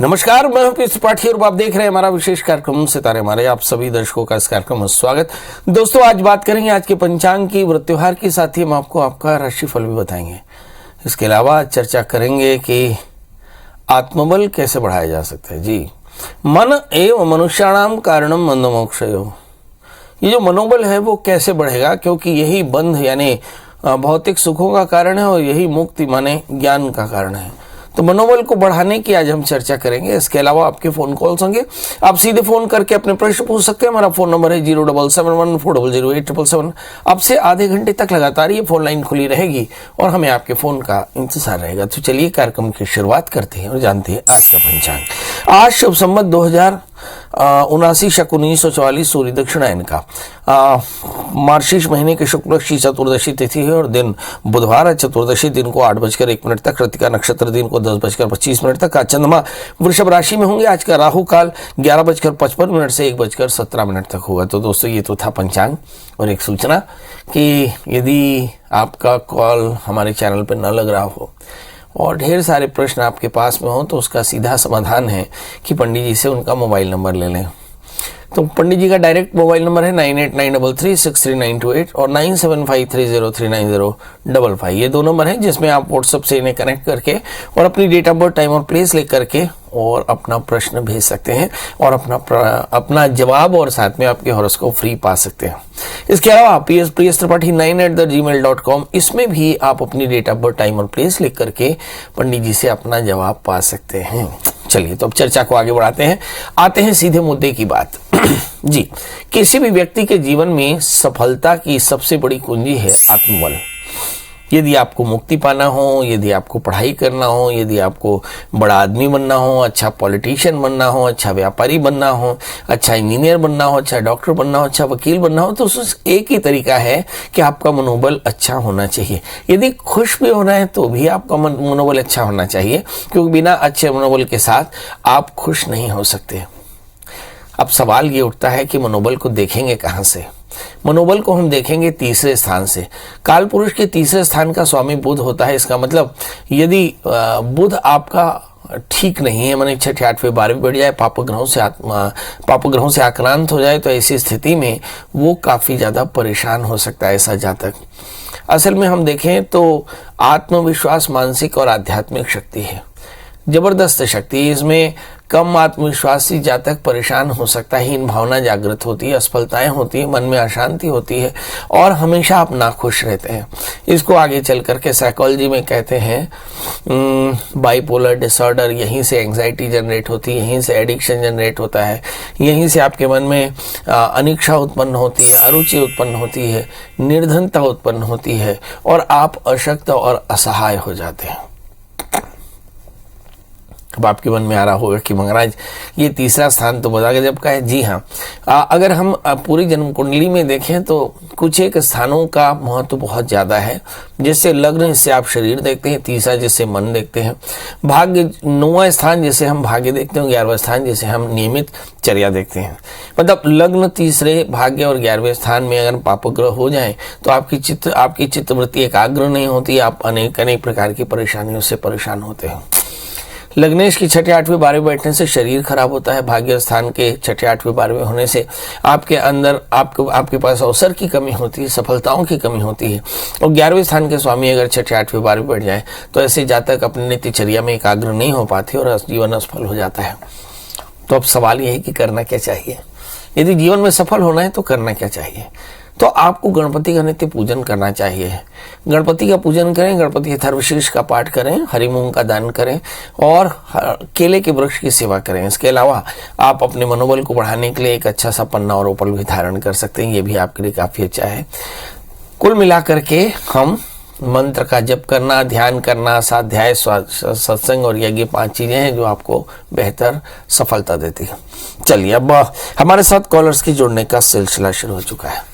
नमस्कार, मैं हूं त्रिपाठी और आप देख रहे हैं हमारा विशेष कार्यक्रम सितारे हमारे। आप सभी दर्शकों का इस कार्यक्रम में स्वागत। दोस्तों, आज बात करेंगे आज के पंचांग की, व्रत्योहार की, साथ ही हम आपको आपका राशिफल भी बताएंगे। इसके अलावा चर्चा करेंगे कि आत्मबल कैसे बढ़ाया जा सकता है। जी, मन एवं मनुष्याणाम कारणम मंदमोक्षयो। ये जो मनोबल है वो कैसे बढ़ेगा, क्योंकि यही बंध यानी भौतिक सुखों का कारण है और यही मुक्ति माने ज्ञान का कारण है। तो मनोबल को बढ़ाने की आज हम चर्चा करेंगे। इसके अलावा आपके फोन कॉल्स होंगे, आप सीधे फोन करके अपने प्रश्न पूछ सकते हैं। हमारा फोन नंबर है 07714008777। आपसे आधे घंटे तक लगातार ये फोन लाइन खुली रहेगी और हमें आपके फोन का इंतजार रहेगा। तो चलिए कार्यक्रम की शुरुआत करते हैं और जानते हैं आज का पंचांग। आज शुभ संवत 2079 शक 1944 सूर्य दक्षिणायन का मार्गशीर्ष महीने के शुक्ल पक्ष की चतुर्दशी तिथि है और दिन बुधवार है। चतुर्दशी दिन को 8:01 तक, कृतिका नक्षत्र दिन को 10:25 तक। आज चंद्रमा वृषभ राशि में होंगे। आज का राहु काल 11:55 से 1:17 तक होगा। तो दोस्तों, ये तो था पंचांग। और एक सूचना कि यदि आपका कॉल हमारे चैनल पर न लग रहा हो और ढेर सारे प्रश्न आपके पास में हो, तो उसका सीधा समाधान है कि पंडित जी से उनका मोबाइल नंबर ले लें। तो पंडित जी का डायरेक्ट मोबाइल नंबर है 9893363928 और 9753039055। ये दो नंबर हैं जिसमें आप व्हाट्सएप से इन्हें कनेक्ट करके और अपनी डेट ऑफ बर्थ, टाइम और प्लेस लिख करके और अपना प्रश्न भेज सकते हैं और अपना जवाब और साथ में आपके हॉरोस्कोप फ्री पा सकते हैं। इसके अलावा pstripathi9@gmail.com, इसमें भी आप अपनी डेट ऑफ बर्थ, टाइम और प्लेस लिख करके पंडित जी से अपना जवाब पा सकते हैं। चलिए, तो अब चर्चा को आगे बढ़ाते हैं। आते हैं सीधे मुद्दे की बात। जी, किसी भी व्यक्ति के जीवन में सफलता की सबसे बड़ी कुंजी है आत्मबल। यदि आपको मुक्ति पाना हो, यदि आपको पढ़ाई करना हो, यदि आपको बड़ा आदमी बनना हो, अच्छा पॉलिटिशियन बनना हो, अच्छा व्यापारी बनना हो, अच्छा इंजीनियर बनना हो, अच्छा डॉक्टर बनना हो, अच्छा वकील बनना हो, तो एक ही तरीका है कि आपका मनोबल अच्छा होना चाहिए। यदि खुश भी होना है तो भी आपका मनोबल अच्छा होना चाहिए, क्योंकि बिना अच्छे मनोबल के साथ आप खुश नहीं हो सकते। अब सवाल ये उठता है कि मनोबल को देखेंगे कहाँ से? मनोबल को हम देखेंगे तीसरे स्थान से। काल पुरुष के तीसरे स्थान का स्वामी बुध होता है। इसका मतलब यदि बुध आपका ठीक नहीं है, माने 6ठे 8वें 12वें बढ़ जाए, पाप ग्रहों से आक्रांत हो जाए, तो ऐसी स्थिति में वो काफी ज्यादा परेशान हो सकता है ऐसा जातक। असल में हम देखें तो आत्मविश्वास मानसिक और आध्यात्मिक शक्ति है, जबरदस्त शक्ति। इसमें कम आत्मविश्वासी जातक परेशान हो सकता है, हीन भावना जागृत होती है, असफलताएं होती है, मन में अशांति होती है और हमेशा आप नाखुश रहते हैं। इसको आगे चल करके साइकोलॉजी में कहते हैं बाइपोलर डिसऑर्डर। यहीं से एंग्जाइटी जनरेट होती है, यहीं से एडिक्शन जनरेट होता है, यहीं से आपके मन में अनिच्छा उत्पन्न होती है, अरुचि उत्पन्न होती है, निर्धनता उत्पन्न होती है और आप अशक्त और असहाय हो जाते हैं। अब आपके मन में आ रहा होगा कि महाराज ये तीसरा स्थान तो बता गजब का है। जी हाँ, अगर हम पूरी जन्म कुंडली में देखें तो कुछ एक स्थानों का महत्व बहुत ज्यादा है। जैसे लग्न, जिससे आप शरीर देखते हैं, तीसरा जिससे मन देखते हैं, भाग्य 9वां स्थान जिसे हम भाग्य देखते हैं, 11वां स्थान जिसे हम नियमित चर्या देखते हैं। मतलब लग्न, तीसरे, भाग्य और 11वें स्थान में अगर पापग्रह हो जाए तो आपकी चित्तवृत्ति एकाग्र नहीं होती, आप अनेक प्रकार की परेशानियों से परेशान होते हैं। लग्नेश की 6ठे 8वें 12वें बैठने से शरीर खराब होता है। भाग्य स्थान के 6ठे 8वें 12वें होने से आपके अंदर आपके पास अवसर की कमी होती है, सफलताओं की कमी होती है। और 11वें स्थान के स्वामी अगर 6ठे 8वें 12वें बैठ जाए तो ऐसे जातक अपने नित्यचर्या में एकाग्र नहीं हो पाते और जीवन असफल हो जाता है। तो अब सवाल यह है कि करना क्या चाहिए? यदि जीवन में सफल होना है तो करना क्या चाहिए? तो आपको गणपति का नित्य पूजन करना चाहिए। गणपति का पूजन करें, गणपति अथर्वशीर्ष का पाठ करें, हरि मूंग का दान करें और केले के वृक्ष की सेवा करें। इसके अलावा आप अपने मनोबल को बढ़ाने के लिए एक अच्छा सा पन्ना और उपल भी धारण कर सकते हैं, ये भी आपके लिए काफी अच्छा है। कुल मिलाकर के हम मंत्र का जप करना, ध्यान करना, स्वाध्याय, सत्संग और यज्ञ 5 चीजें हैं जो आपको बेहतर सफलता देती है। चलिए, अब हमारे साथ कॉलर्स की जोड़ने का सिलसिला शुरू हो चुका है।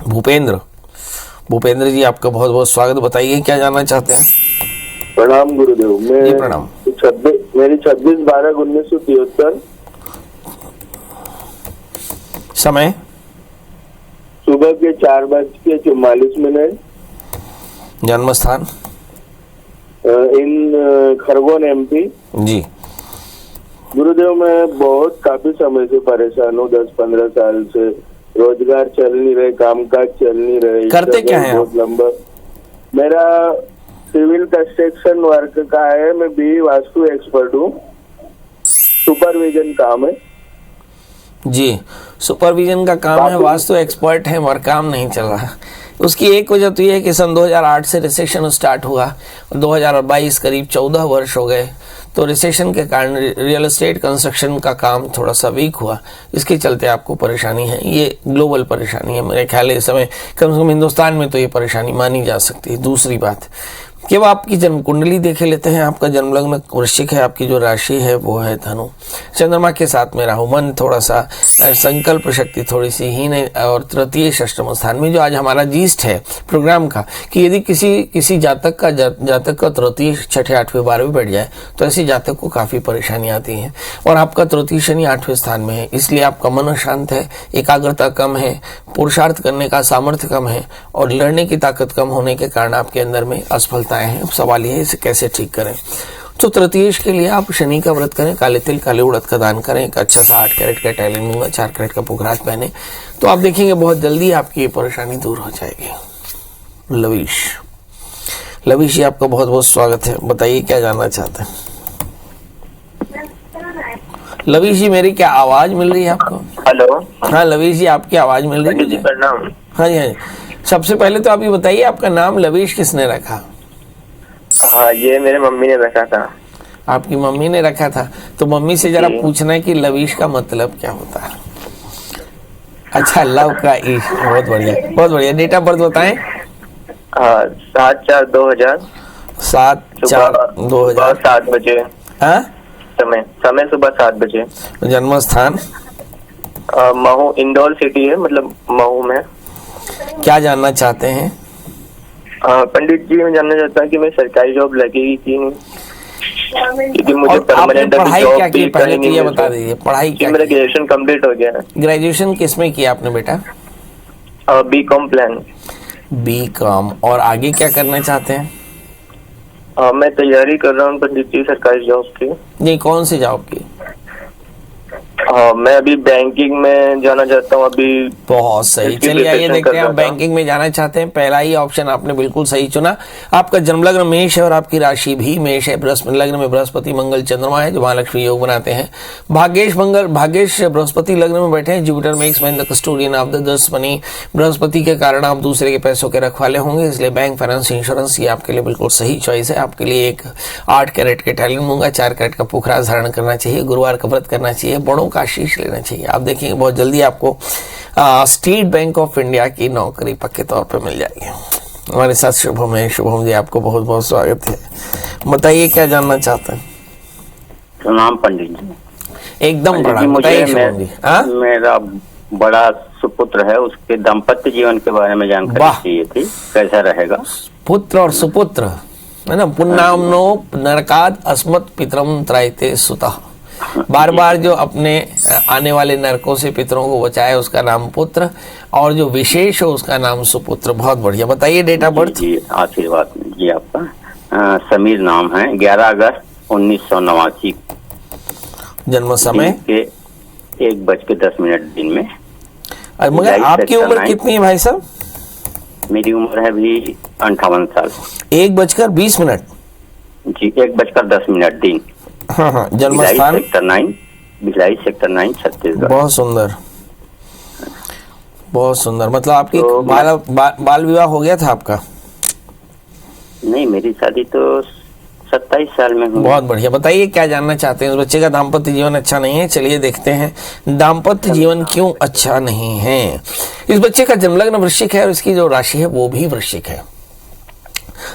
भूपेंद्र जी, आपका बहुत बहुत स्वागत। बताइए क्या जानना चाहते हैं? प्रणाम गुरुदेव। जी प्रणाम। मेरी 26/12/1973 समय सुबह के 4:44। जन्म स्थान इन खरगोन MP। जी। गुरुदेव मैं बहुत काफी समय से परेशान हूँ, 10-15 साल से। रोजगार चल नहीं रहे, कामकाज चल नहीं रहे। करते क्या हैं बहुत लंबा। मेरा सिविल कंस्ट्रक्शन वर्क का है, मैं बी वास्तु एक्सपर्ट हूँ। सुपरविजन काम है जी, सुपरविजन का काम है, वास्तु एक्सपर्ट है, और काम नहीं चल रहा। उसकी एक वजह तो ये है कि सन 2008 से रिसेशन स्टार्ट हुआ, 2022 करीब 14 वर्ष हो गए, तो रिसेशन के कारण रियल एस्टेट कंस्ट्रक्शन का काम थोड़ा सा वीक हुआ। इसके चलते आपको परेशानी है। ये ग्लोबल परेशानी है, मेरे ख्याल इस समय कम से कम हिंदुस्तान में तो ये परेशानी मानी जा सकती है। दूसरी बात कि अब आपकी जन्म कुंडली देखे लेते हैं। आपका जन्म लग्न वृश्चिक है, आपकी जो राशि है वो है धनु, चंद्रमा के साथ में राहु, मन थोड़ा सा संकल्प शक्ति थोड़ी सी हीन है, और तृतीय षष्ठम स्थान में जो आज हमारा जीस्ट है प्रोग्राम का, कि यदि किसी जातक का तृतीय, छठे, 8वें, 12वें बैठ जाए तो ऐसी जातक को काफी परेशानी आती है। और आपका तृतीय शनि 8वें स्थान में है, इसलिए आपका मन अशांत है, एकाग्रता कम है, पुरुषार्थ करने का सामर्थ्य कम है, और लड़ने की ताकत कम होने के कारण आपके अंदर में असफलताएं हैं। सवाल ये है इसे कैसे ठीक करें। तो तृतीयेश के लिए आप शनि का व्रत करें, काले तिल काले उड़द का दान करें, एक अच्छा सा 8 कैरेट का टाइलिन मूंगा, 4 कैरेट का पुखराज पहने, तो आप देखेंगे बहुत जल्दी आपकी ये परेशानी दूर हो जाएगी। लवीश जी आपका बहुत बहुत स्वागत है, बताइए क्या जानना चाहते हैं। लवीश जी मेरी क्या आवाज मिल रही है आपको? हेलो। हाँ लवीश जी आपकी आवाज मिल रही है मुझे। प्रणाम। हाँ जी, हाँ जी। सबसे पहले तो आप ये बताइए आपका नाम लवीश किसने रखा? हाँ, ये मेरे मम्मी ने रखा था। आपकी मम्मी ने रखा था, तो मम्मी से जरा पूछना है कि लवीश का मतलब क्या होता है। अच्छा, लव का इश्क, बहुत बढ़िया बहुत बढ़िया। डेट ऑफ बर्थ बताएं। 7/4/2000। 7/4/2000। 7 बजे। हाँ, समय सुबह 7 बजे। जन्म स्थान महू, इंदौर सिटी है, मतलब महू में। क्या जानना चाहते हैं? पंडित जी मैं जानना चाहता हूँ कि मैं सरकारी जॉब लगेगी कि नहीं, क्योंकि मुझे और आपने परमानेंट पढ़ाई जॉब क्या की भी पहले करनी तो ये है। बता दीजिए, पढ़ाई क्या मेरा की? ग्रेजुएशन कंप्लीट हो गया है। ग्रेजुएशन किसमें किया आपने बेटा? BCom plan. बीकॉम। और आगे क्या करना चाहते हैं? मैं तैयारी कर रहा हूँ पंडित जी सरकारी जॉब की। नहीं, कौन सी जॉब की? मैं अभी बैंकिंग में जाना चाहता हूँ अभी। बहुत सही, इसकी चलिए आइए preparation देखते कर हैं रहा आप था। बैंकिंग में जाना चाहते हैं। पहला ही ऑप्शन आपने बिल्कुल सही चुना। आपका जन्मलग्न मेष है और आपकी राशि भी मेष है। बृहस्पति लग्न में बृहस्पति मंगल चंद्रमा है जो महालक्ष्मी योग बनाते हैं। भाग्येश बृहस्पति लग्न में बैठे हैं। Jupiter makes man the custodian of the दशमनी। बृहस्पति के कारण आप दूसरे के पैसों के रखवाले होंगे, इसलिए बैंक, फाइनेंस, इंश्योरेंस ये आपके लिए बिल्कुल सही चॉइस है। आपके लिए एक 8 कैरेट के टाइलिन मूंगा, 4 कैरेट का पुखराज धारण करना चाहिए, गुरुवार का व्रत करना चाहिए, बड़ों का आशीष लेना चाहिए। आप देखेंगे बहुत जल्दी आपको स्टेट बैंक ऑफ इंडिया की नौकरी पक्के तौर पे मिल जाएगी। हमारे साथ शुभम है। शुभम जी आपको बहुत बहुत स्वागत है, बताइए क्या जानना चाहते हैं। प्रणाम पंडित जी। एकदम प्रणाम, बताइए शुभम जी। हाँ, मेरा बड़ा सुपुत्र है, उसके दाम्पत्य जीवन के बारे में जानकारी चाहिए थी, कैसा रहेगा? पुत्र और सुपुत्र है ना। पुन्नामनो नरकाद अस्मत् पितरम त्रायते सुतः। बार बार जो अपने आने वाले नरकों से पितरों को बचाए उसका नाम पुत्र, और जो विशेष हो उसका नाम सुपुत्र। बहुत बढ़िया, बताइए डेट ऑफ बर्थ। जी आशीर्वाद जी आपका। समीर नाम है, 11 अगस्त 1989। जन्म समय के 1:10 दिन में। मगर आपकी उम्र कितनी है भाई साहब? मेरी उम्र है अभी 58 साल। 1:20। जी, 1:10 दिन। हाँ हाँ, जन्म स्थान भिलाई सेक्टर 9 छत्तीसगढ़। बहुत सुंदर बहुत सुंदर। मतलब आपकी तो बाल विवाह हो गया था आपका? नहीं, मेरी शादी तो 27 साल में हुई। बहुत बढ़िया, बताइए क्या जानना चाहते हैं। उस बच्चे का दाम्पत्य जीवन अच्छा नहीं है, चलिए देखते हैं दाम्पत्य जीवन क्यों अच्छा नहीं है। इस बच्चे का जन्मलग्न वृश्चिक है और इसकी जो राशि है वो भी वृश्चिक है।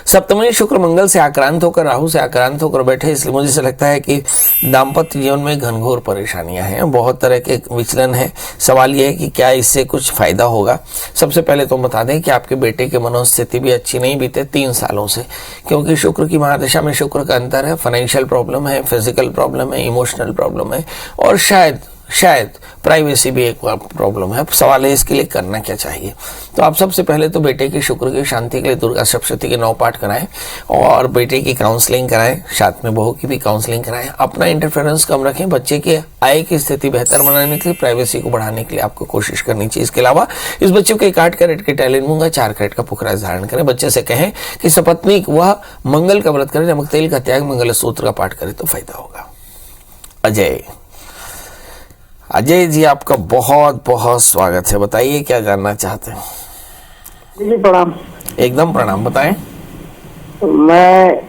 सप्तमी शुक्र मंगल से आक्रांत होकर, राहु से आक्रांत होकर बैठे, इसलिए मुझे ऐसा लगता है कि दाम्पत्य जीवन में घनघोर परेशानियां हैं, बहुत तरह के विचलन है। सवाल यह है कि क्या इससे कुछ फायदा होगा। सबसे पहले तो बता दें कि आपके बेटे की मनोस्थिति भी अच्छी नहीं बीते 3 सालों से, क्योंकि शुक्र की महादशा में शुक्र का अंतर है। फाइनेंशियल प्रॉब्लम है, फिजिकल प्रॉब्लम है, इमोशनल प्रॉब्लम है, और शायद शायद प्राइवेसी भी एक प्रॉब्लम है। सवाल है इसके लिए करना क्या चाहिए। तो आप सबसे पहले तो बेटे की शुक्र की शांति के लिए दुर्गा सप्तशती के 9 पाठ कराएं और बेटे की काउंसलिंग कराएं, साथ में बहू की भी काउंसलिंग कराएं। अपना इंटरफेरेंस कम रखें। बच्चे के आय की स्थिति बेहतर बनाने के लिए, प्राइवेसी को बढ़ाने के लिए आपको कोशिश करनी चाहिए। इसके अलावा इस बच्चे को 8 कैरेट के टैलेंट मूंगा 4 कैरेट का पुखराज धारण करें। बच्चे से कहें कि सपत्नीक वह मंगल का व्रत करे, नमक तेल का त्याग, मंगल सूत्र का पाठ करे तो फायदा होगा। अजय जी आपका बहुत बहुत स्वागत है। बताइए क्या जानना चाहते हैं। जी प्रणाम। एकदम प्रणाम, बताएं। मैं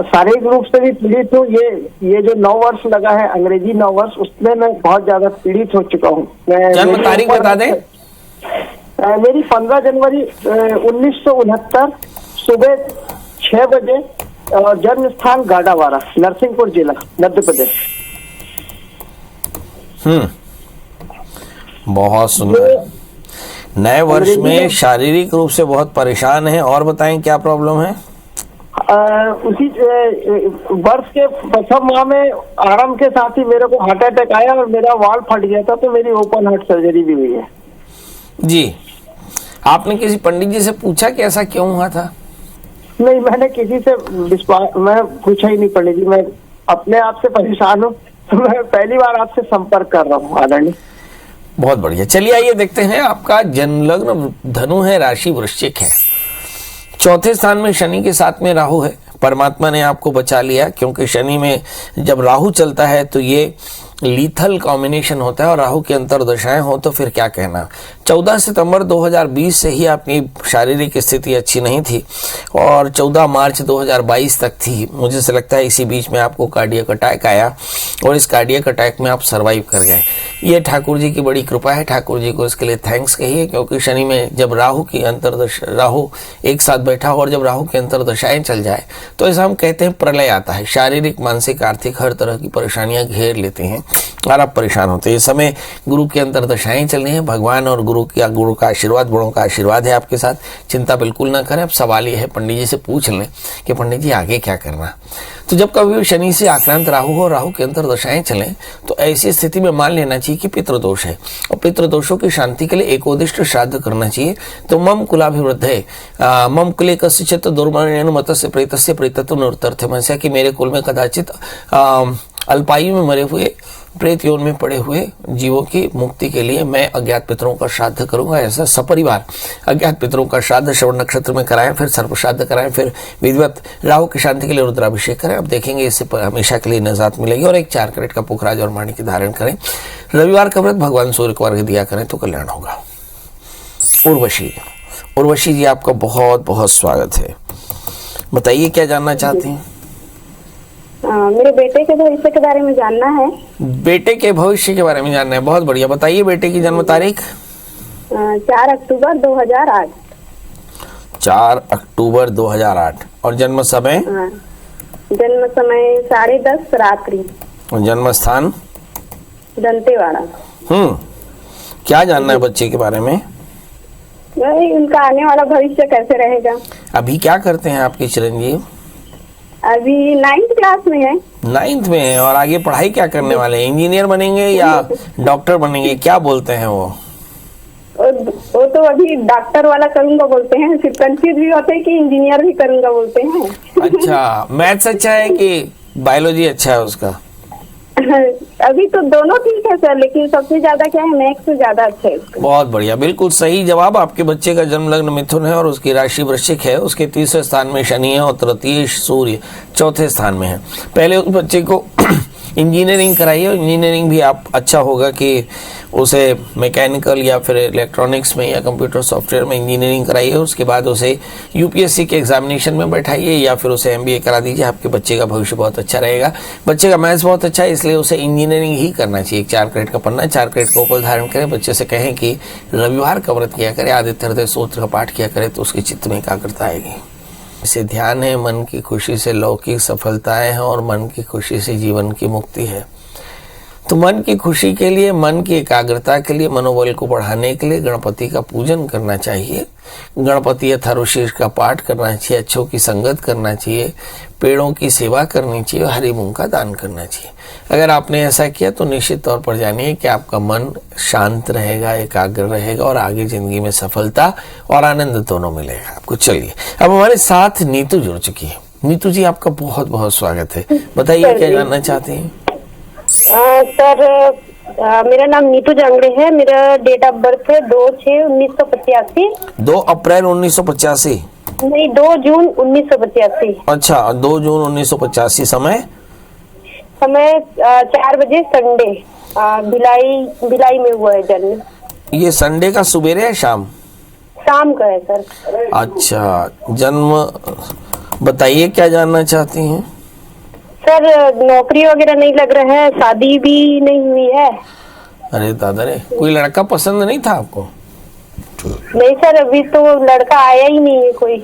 शारीरिक रूप से भी पीड़ित हूँ। ये जो 9 वर्ष लगा है, अंग्रेजी 9 वर्ष, उसमें मैं बहुत ज्यादा पीड़ित हो चुका हूँ। जन्म तारीख बता दें। मेरी 15 जनवरी 1969 सुबह 6 बजे और जन्म स्थान गाडावाड़ा, नरसिंहपुर जिला, मध्य प्रदेश। बहुत सुंदर। नए वर्ष में शारीरिक रूप से बहुत परेशान है, और बताएं क्या प्रॉब्लम है। उसी वर्ष के प्रथम माह में आरंभ के साथ ही मेरे को हार्ट अटैक आया और मेरा वाल्व फट गया था, तो मेरी ओपन हार्ट सर्जरी भी हुई है। जी, आपने किसी पंडित जी से पूछा कि ऐसा क्यों हुआ था? नहीं, मैंने किसी से मैं पूछा ही नहीं पंडित जी। मैं अपने आप से परेशान हूँ, तो मैं पहली बार आपसे संपर्क कर रहा हूँ आदरणीय। बहुत बढ़िया। चलिए आइए देखते हैं। आपका जन्म लग्न धनु है, राशि वृश्चिक है, 4थे स्थान में शनि के साथ में राहु है। परमात्मा ने आपको बचा लिया, क्योंकि शनि में जब राहु चलता है तो ये लीथल कॉम्बिनेशन होता है, और राहु की अंतर्दशाएं हो तो फिर क्या कहना। 14 सितंबर 2020 से ही आपकी शारीरिक स्थिति अच्छी नहीं थी और 14 मार्च 2022 तक थी। मुझे से लगता है इसी बीच में आपको कार्डियक अटैक आया और इस कार्डियक अटैक में आप सरवाइव कर गए। ये ठाकुर जी की बड़ी कृपा है। ठाकुर जी को इसके लिए थैंक्स कहिए, क्योंकि शनि में जब राहु एक साथ बैठा हो और जब राहु की अंतर्दशाएं चल जाए तो ऐसा हम कहते हैं प्रलय आता है। शारीरिक, मानसिक, आर्थिक हर तरह की परेशानियां घेर लेती हैं और आप परेशान होते हैं। इस समय गुरु की अंतर्दशाएं चल रही हैं। भगवान और गुरु का आशीर्वाद, बड़ों का आशीर्वाद है आपके साथ। चिंता बिल्कुल ना करें। अब सवाल ये है, पंडित जी से पूछ लें कि पंडित जी आगे क्या करना। तो जब कभी भी शनि से आक्रांत राहु हो, राहु की अंतर्दशाएं चलें, तो ऐसी स्थिति में मान लेना चाहिए कि पितृदोष है, और पितृदोषों की शांति के लिए एकोदिष्ट श्राद्ध करना चाहिए। तो मम कुलाभिवृद्धे मम कुले कस्यचित् दुर्मरणेन मतस्य प्रेतस्य प्रेतत्व निवर्तते, कि मेरे कुल में कदाचित अल्पायु में मरे हुए, प्रेत योन में पड़े हुए जीवों की मुक्ति के लिए मैं अज्ञात पितरों का श्राद्ध करूंगा। ऐसा सपरिवार अज्ञात पितरों का श्राद्ध श्रवण नक्षत्र में कराएं, फिर सर्प श्राद्ध कराएं, फिर विधिवत राहु की शांति के लिए रुद्राभिषेक करें। अब देखेंगे इससे हमेशा के लिए निजात मिलेगी। और एक 4 कैरेट का पुखराज और माणिक्य धारण करें। रविवार का व्रत भगवान सूर्य को अर्घ्य दिया करें तो कल्याण होगा। उर्वशी जी आपका बहुत बहुत स्वागत है। बताइए क्या जानना चाहती हैं। मेरे बेटे के भविष्य के बारे में जानना है। बेटे के भविष्य के बारे में जानना है, बहुत बढ़िया। बताइए बेटे की जन्म तारीख। 4 अक्टूबर 2008। 4 अक्टूबर 2008। और जन्म समय? जन्म समय 10:30 रात्रि। और जन्म स्थान? दंतेवाड़ा। क्या जानना है बच्चे के बारे में? उनका आने वाला भविष्य कैसे रहेगा। अभी क्या करते हैं आपके चिरंजीव? अभी 9th क्लास में है। 9th में है। और आगे पढ़ाई क्या करने वाले हैं? इंजीनियर बनेंगे या डॉक्टर बनेंगे, क्या बोलते हैं वो तो अभी डॉक्टर वाला करूंगा बोलते हैं, फिर कंफ्यूज भी होते हैं कि इंजीनियर भी करूंगा बोलते हैं। अच्छा, मैथ्स अच्छा है कि बायोलॉजी अच्छा है उसका? अभी तो दोनों ठीक है सर, लेकिन सबसे ज्यादा क्या है, मैथ्स ज्यादा अच्छा है। बहुत बढ़िया, बिल्कुल सही जवाब। आपके बच्चे का जन्म लग्न मिथुन है और उसकी राशि वृश्चिक है। उसके 3रे स्थान में शनि है और तृतीय सूर्य 4थे स्थान में है। पहले उस बच्चे को इंजीनियरिंग कराइए। इंजीनियरिंग भी आप अच्छा होगा कि उसे मैकेनिकल या फिर इलेक्ट्रॉनिक्स में या कंप्यूटर सॉफ्टवेयर में इंजीनियरिंग कराइए। उसके बाद उसे यूपीएससी के एग्जामिनेशन में बैठाइए या फिर उसे एमबीए करा दीजिए। आपके बच्चे का भविष्य बहुत अच्छा रहेगा। बच्चे का मैथ्स बहुत अच्छा है, इसलिए उसे इंजीनियरिंग ही करना चाहिए। 4 कैरेट का पन्ना, 4 कैरेट का उपल धारण करें। बच्चे से कहें कि रविवार का व्रत किया करे, आदित्य हृदय स्तोत्र का पाठ किया करे तो उसके चित्त में एकाग्रता आएगी। इसे ध्यान है, मन की खुशी से लौकिक सफलताएं हैं और मन की खुशी से जीवन की मुक्ति है। तो मन की खुशी के लिए, मन की एकाग्रता के लिए, मनोबल को बढ़ाने के लिए गणपति का पूजन करना चाहिए। गणपति अथर्वशीर्ष का पाठ करना चाहिए, अच्छों की संगत करना चाहिए, पेड़ों की सेवा करनी चाहिए, हरी मूंग का दान करना चाहिए। अगर आपने ऐसा किया तो निश्चित तौर पर जानिए कि आपका मन शांत रहेगा, एकाग्र रहेगा और आगे जिंदगी में सफलता और आनंद दोनों मिलेगा आपको। चलिए, अब हमारे साथ नीतू जुड़ चुकी है। नीतू जी, आपका बहुत बहुत स्वागत है। बताइए क्या जानना चाहते हैं? सर, मेरा नाम नीतू जांगड़े है। मेरा डेट ऑफ बर्थ है 2/6/1985। 2 अप्रैल 1985? नहीं, 2 जून 1985। अच्छा, 2 जून 1985। समय 4 बजे, संडे। भिलाई में हुआ है जन्म। ये संडे का सुबेरे है शाम? शाम का है सर। अच्छा, जन्म बताइए क्या जानना चाहती हैं? सर, नौकरी वगैरह नहीं लग रहा है, शादी भी नहीं हुई है। अरे दादा रे, कोई लड़का पसंद नहीं था आपको? नहीं सर, अभी तो लड़का आया ही नहीं है कोई।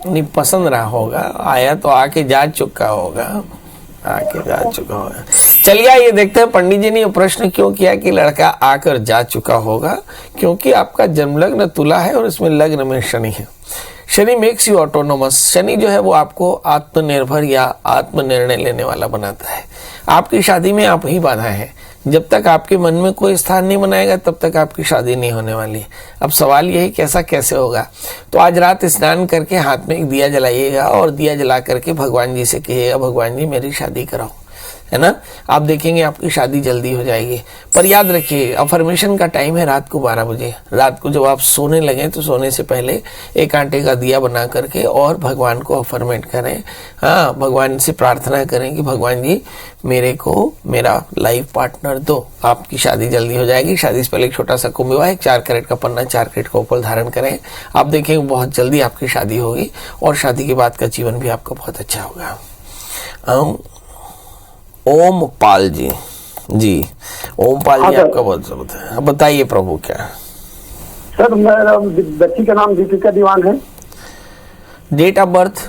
नहीं पसंद रहा होगा, आया तो आके जा चुका होगा, चलिए ये देखते हैं पंडित जी ने ये प्रश्न क्यों किया कि लड़का आकर जा चुका होगा। क्योंकि आपका जन्म लग्न तुला है और इसमें लग्न में शनि है। Shani makes you autonomous. Shani जो है वो आपको आत्मनिर्भर या आत्मनिर्णय लेने वाला बनाता है। आपकी शादी में आप ही बाधा है। जब तक आपके मन में कोई स्थान नहीं बनाएगा तब तक आपकी शादी नहीं होने वाली। अब सवाल यही कैसा कैसे होगा? तो आज रात स्नान करके हाथ में एक दिया जलाइएगा और दिया जला करके भगवान जी से कहिएगा, भगवान जी मेरी शादी कराओ, है ना। आप देखेंगे आपकी शादी जल्दी हो जाएगी। पर याद रखिए, अफर्मेशन का टाइम है रात को 12 बजे। रात को जब आप सोने लगे तो सोने से पहले एक आटे का दिया बना करके और भगवान को अफर्मेट करें। हाँ, भगवान से प्रार्थना करें कि भगवान जी मेरे को मेरा लाइफ पार्टनर दो, आपकी शादी जल्दी हो जाएगी। शादी से पहले एक छोटा सा कुंभ विवाह, 4 कैरेट का पन्ना, 4 कैरेट का उपल धारण करें। आप देखेंगे बहुत जल्दी आपकी शादी होगी और शादी के बाद का जीवन भी आपका बहुत अच्छा होगा। ओम पाल जी, ओम पाल जी, आपका बहुत स्वागत है। अब बताइए प्रभु क्या? सर, मेरा बच्ची का नाम दीपिका दीवान है। डेट ऑफ बर्थ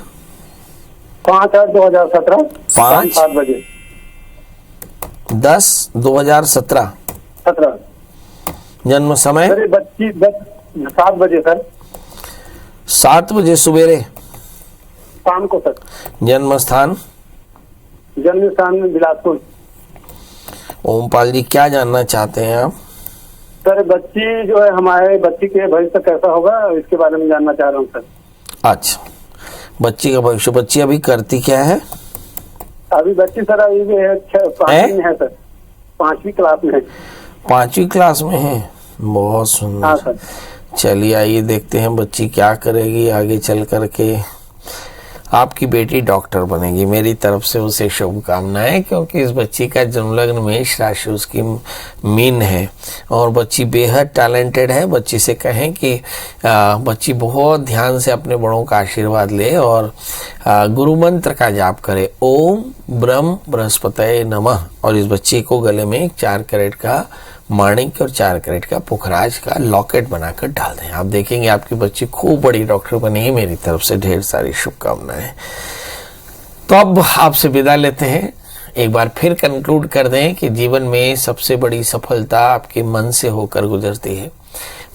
5/8/2017, 7 बजे, 10/2017। 17। जन्म समय? सर बच्ची 7 बजे सर। 7 बजे सुबेरे? शाम को सर। जन्म स्थान? जन्म स्थान में बिलासपुर। ओमपाल जी, क्या जानना चाहते हैं आप? सर, बच्ची जो है, हमारे बच्ची के भविष्य कैसा होगा इसके बारे में जानना चाह रहा हूँ सर। अच्छा, बच्ची का भविष्य। बच्ची अभी करती क्या है? अभी बच्ची सर अभी 5वीं में है सर, 5वीं क्लास में है। 5वीं क्लास में है, बहुत सुंदर। हाँ सर। चलिए आइए देखते हैं बच्ची क्या करेगी आगे चल करके। आपकी बेटी डॉक्टर बनेगी, मेरी तरफ से उसे शुभकामनाएं, क्योंकि इस बच्ची का जन्म लग्न मेष राशि उसकी मीन है और बच्ची बेहद टैलेंटेड है। बच्ची से कहें कि बच्ची बहुत ध्यान से अपने बड़ों का आशीर्वाद ले और गुरु मंत्र का जाप करे, ओम ब्रह्म बृहस्पतये नमः। और इस बच्ची को गले में 4 कैरेट का माणिक और 4 कैरेट का पुखराज का लॉकेट बनाकर डाल दें। आप देखेंगे आपकी बच्ची खूब बड़ी डॉक्टर बनेगी। मेरी तरफ से ढेर सारी शुभकामनाएं। तो अब आपसे विदा लेते हैं। एक बार फिर कंक्लूड कर दें कि जीवन में सबसे बड़ी सफलता आपके मन से होकर गुजरती है।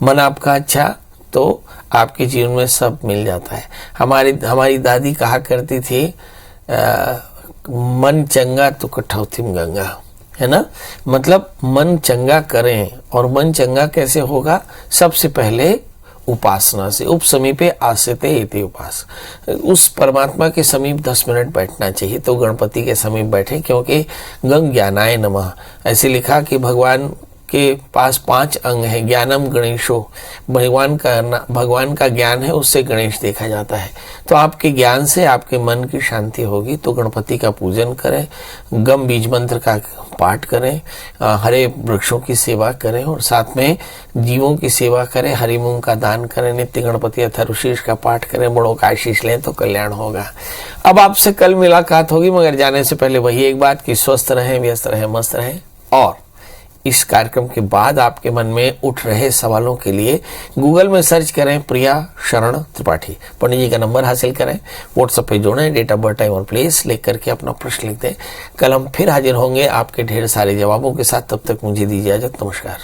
मन आपका अच्छा तो आपके जीवन में सब मिल जाता है। हमारी दादी कहा करती थी, मन चंगा तो कठौती में गंगा, है ना। मतलब मन चंगा करें। और मन चंगा कैसे होगा? सबसे पहले उपासना से। उप समीपे आस्ते इति उपास। उस परमात्मा के समीप 10 मिनट बैठना चाहिए। तो गणपति के समीप बैठे, क्योंकि गंग ज्ञानाय नमः ऐसे लिखा कि भगवान के पास 5 अंग है। ज्ञानम गणेशो, भगवान का ज्ञान है, उससे गणेश देखा जाता है। तो आपके ज्ञान से आपके मन की शांति होगी। तो गणपति का पूजन करें, गम बीज मंत्र का पाठ करें, हरे वृक्षों की सेवा करें और साथ में जीवों की सेवा करें, हरि मूंग का दान करें, नित्य गणपति अथर्वशीर्ष का पाठ करें, बड़ों का आशीष लें तो कल्याण होगा। अब आपसे कल मुलाकात होगी, मगर जाने से पहले वही एक बात कि स्वस्थ रहें, व्यस्त रहें, मस्त रहें। और इस कार्यक्रम के बाद आपके मन में उठ रहे सवालों के लिए गूगल में सर्च करें प्रिया शरण त्रिपाठी। पंडित जी का नंबर हासिल करें, व्हाट्सएप पे जोड़ें, डेट ऑफ बर्थ, टाइम और प्लेस लिख करके अपना प्रश्न लिख दें। कल हम फिर हाजिर होंगे आपके ढेर सारे जवाबों के साथ। तब तक मुझे दीजिए इजाजत। नमस्कार।